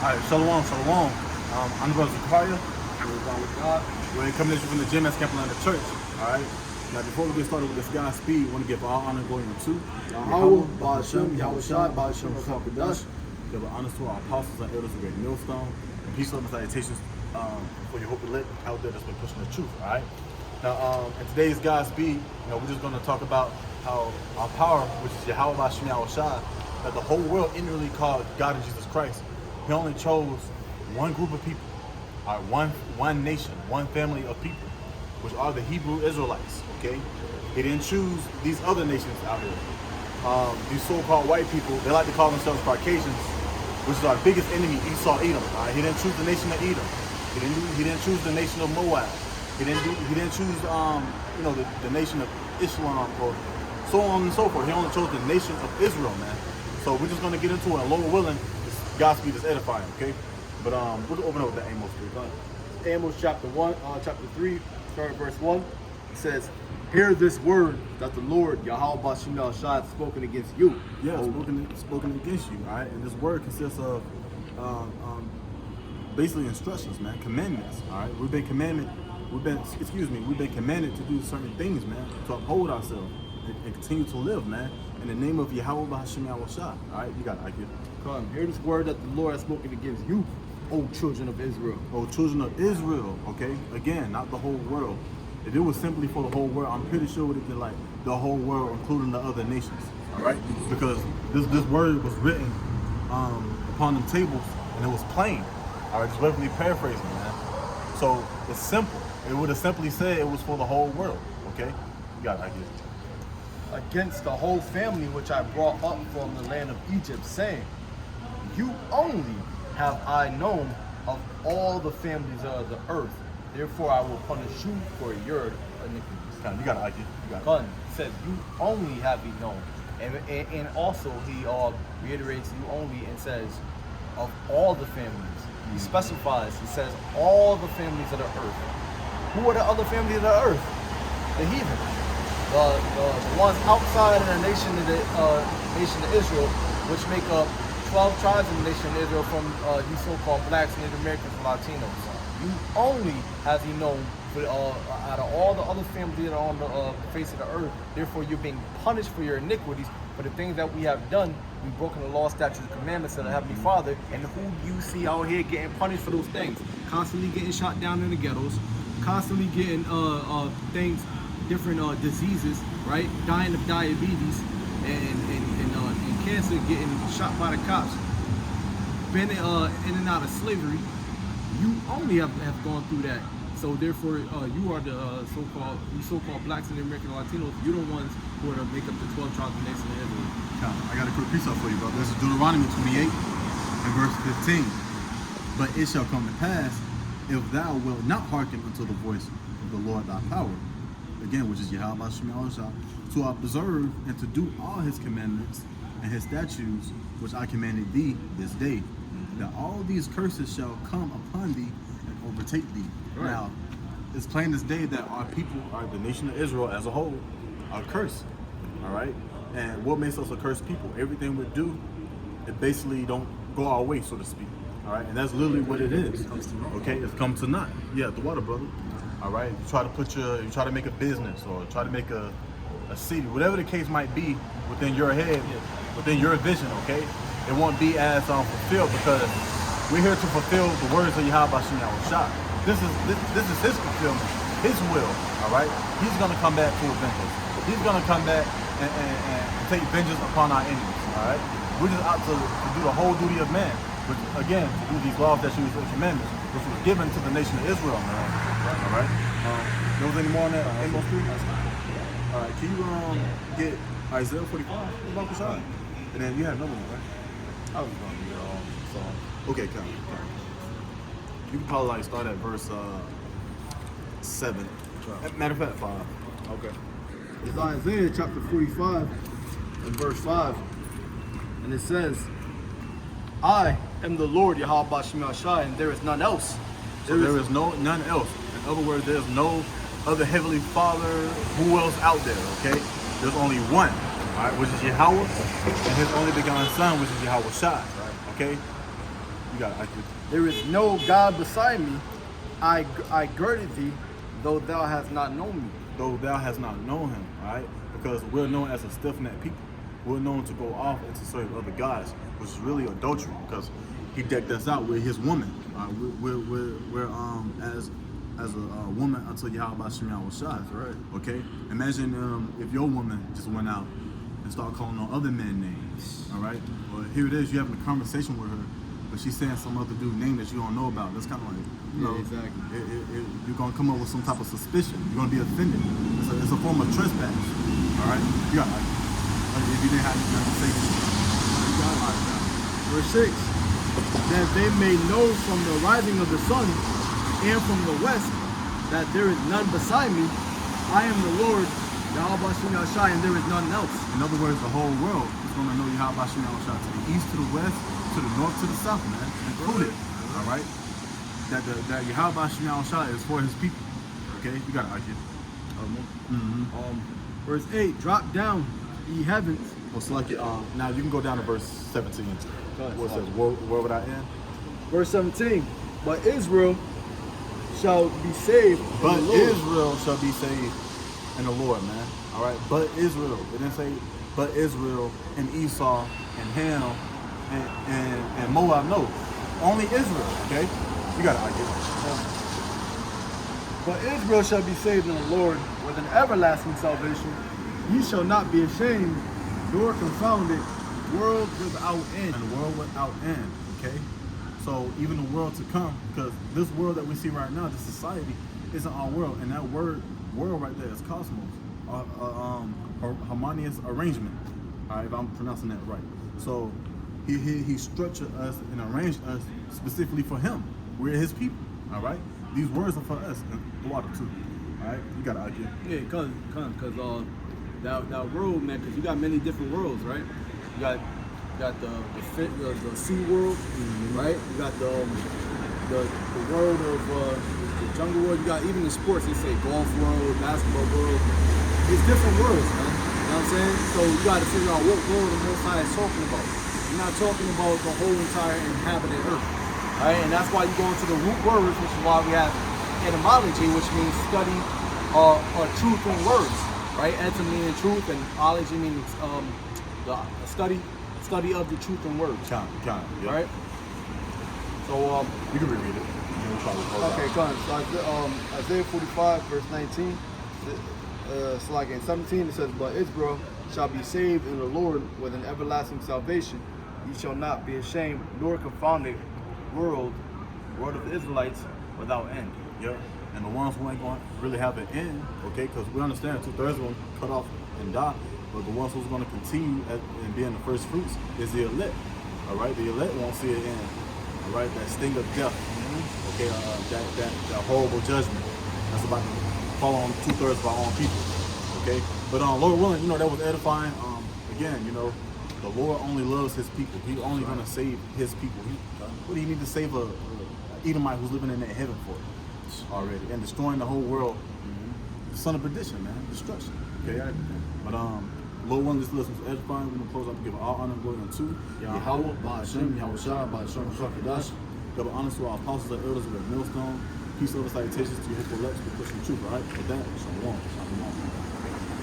All right, shalom, shalom. I'm the brother Zakaria. With God. We're coming at you from the gym at Camp Atlanta Church. All right. Now, before we get started with this Godspeed, I want to give all honor and glory to Yahweh, Ba'ashem, Yahushua, Ba'ashem, Rakam give honors to our apostles and elders of Great Millstone. And peace, love, and salutations for your hope and lit out there that's been pushing the truth. All right. Now, in today's Godspeed, we're just going to talk about how our power, which is Yahweh Ba'ashem Yahushua, that the whole world inwardly called God and Jesus Christ. He only chose one group of people, one nation, one family of people, which are the Hebrew Israelites, okay? He didn't choose these other nations out here. These so-called white people, they like to call themselves Caucasians, which is our biggest enemy, Esau, Edom. He didn't choose the nation of Edom. He didn't choose the nation of Moab. He didn't choose the nation of Islam, or so on and so forth. He only chose the nation of Israel, man. So we're just gonna get into it, and Lord willing, Godspeed is edifying, okay? But we'll open up with the Amos 3. Amos chapter 3, starting verse 1. It says, "Hear this word that the Lord, Yahweh Ba'ashem Yahushua, has spoken against you." Yeah, spoken against you, all right? And this word consists of basically instructions, man, commandments, all right? We've been commanded to do certain things, man, to uphold ourselves and continue to live, man, in the name of Yahweh Ba'ashem Yahushua. All right, you got it, IQ. Come, hear this word that the Lord has spoken against you, O children of Israel. O children of Israel, okay? Again, not the whole world. If it was simply for the whole world, I'm pretty sure it would have been like the whole world, including the other nations, all right? Because this word was written upon the tables, and it was plain. All right, just roughly paraphrasing, man. So it's simple. It would have simply said it was for the whole world, okay? You got it, IQ. Against the whole family which I brought up from the land of Egypt, saying, you only have I known of all the families of the earth. Therefore I will punish you for your iniquities. You got it, IQ. You got it. Gun says, you only have he known. And also he reiterates you only and says, of all the families. He specifies, he says, all the families of the earth. Who are the other families of the earth? The heathen. The ones outside of the nation of Israel, which make up 12 tribes in the nation of Israel, from these so-called blacks, Native Americans, and Latinos. You only have you known out of all the other families that are on the face of the earth. Therefore, you're being punished for your iniquities, for the things that we have done. We've broken the law, statutes, and commandments of the Heavenly Father. And who you see out here getting punished for those things? Constantly getting shot down in the ghettos, constantly getting things, different diseases, right? Dying of diabetes and cancer, getting shot by the cops, been in and out of slavery. You only have gone through that. So therefore, you are the so-called blacks and American Latinos. You're the ones who are to make up the 12 tribes of the nation of Israel. I got a quick piece up for you, brother. This is Deuteronomy 28 and verse 15. But it shall come to pass, if thou wilt not hearken unto the voice of the Lord thy power, again, which is Yahweh Ba'ashem Yahushua, to observe and to do all his commandments and his statutes, which I commanded thee this day, that all these curses shall come upon thee and overtake thee. Right. Now, it's plain as day that our people, the nation of Israel as a whole, are cursed. All right? And what makes us a cursed people? Everything we do, it basically don't go our way, so to speak. All right? And that's literally what it is. Okay? It's come to naught. Yeah, the water, brother. All right? You try to make a business, or try to make a city, whatever the case might be within your head, within your vision, okay? It won't be as fulfilled, because we're here to fulfill the words of Yahweh Ba'ashem Yahushua. This is his fulfillment, his will, all right? He's going to come back to avenge us. He's going to come back and take vengeance upon our enemies, all right? We're just out to do the whole duty of man, which, again, to do these laws, statutes, and commandments, which was given to the nation of Israel, man, all right? There was any more on that? Amos 3? All right, can you get Isaiah 45? And then you had another one, right? I was going to get all so. Okay, come. You can probably like start at verse 7. Matter of fact, 5. Okay. It's Isaiah chapter 45 and verse 5. And it says, I am the Lord Yahweh Ba'ashem Yahushua, and there is none else. There is none else. In other words, there's no other Heavenly Father who else out there, okay? There's only one, all right, which is Yahweh, and his only begotten Son, which is Yahushua, right? Okay? You got it. There is no God beside me. I girded thee, though thou hast not known me. Though thou hast not known him, all right? Because we're known as a stiff-necked people. We're known to go off and to serve other gods, which is really adultery because he decked us out with his woman. We're as a woman until Yahweh Shem Shai. Right. Okay? Imagine if your woman just went out and started calling on other men names. All right? Well, here it is, you're having a conversation with her, but she's saying some other dude name that you don't know about. That's kind of like, you know, exactly. You're gonna come up with some type of suspicion. You're gonna be offended. It's a form of trespass. All right? You got like if you didn't have nothing to say to you got it. Verse 6, that they may know from the rising of the sun and from the west that there is none beside me. I am the Lord, Yahweh Shem Shai, and there is none else. In other words, the whole world is gonna know Yahweh Shem Shai, to the east, to the west, to the north, to the south, man, included. All right? That Yahweh Shem Shai is for his people. Okay? You got it, Akid. Verse 8, drop down, ye heavens. Well, select it. Now you can go down to verse 17. Go ahead. What it says? Where would I end? Verse 17, but Israel shall be saved. in But the Lord. Israel shall be saved in the Lord, man. All right. But Israel. It didn't say but Israel and Esau and Ham and Moab. No, only Israel. Okay. You got it, Akid. But Israel shall be saved in the Lord with an everlasting salvation. Ye shall not be ashamed, nor confounded, world without end. And the world without end. Okay. So even the world to come, because this world that we see right now, this society, isn't our world, and that world right there is cosmos, harmonious arrangement. All right, if I'm pronouncing that right. So he structured us and arranged us specifically for him. We're his people. All right. These words are for us and the water too. All right, you got an idea. Yeah, cause that world, man, because you got many different worlds, right? You got the sea world, right? You got the world of the jungle world. You got even the sports. They say golf world, basketball world. It's different worlds, man. You know what I'm saying? So you got to figure out what world the Most High is talking about. You're not talking about the whole entire inhabited earth, right? And that's why you go into the root words, which is why we have etymology, which means study truth in words, right? Etym meaning truth, and ology meaning the study of the truth in words. Count, yeah. Right? So You can reread it. We'll probably close okay, out. come on. So Isaiah 45 verse 19. So like in 17 it says, but Israel shall be saved in the Lord with an everlasting salvation. Ye shall not be ashamed nor confounded, world of the Israelites without end. Yep. And the ones who ain't going to really have an end, okay, because we understand 2/3 going to cut off and die, but the ones who's going to continue and be in the first fruits is the elect. All right, the elect won't see it end. All right, that sting of death. Okay, that horrible judgment that's about to fall on 2/3 of our own people. Okay, but Lord willing, that was edifying. Again, the Lord only loves His people. He's only going to save His people. What do you need to save a Edomite who's living in that heaven for already and destroying the whole world? The son of perdition, man, destruction. Okay, but Lord willing, this lesson was edifying. We're gonna close out to give all honor and glory unto Yahweh, Ba'ashem, Yahweh Shai, Ba'ashem, Shakadash. Give honor to our apostles and elders of the millstone. Peace, love, and salutations to your hopeful elects for pushing truth. All right, with that, shalom, shalom.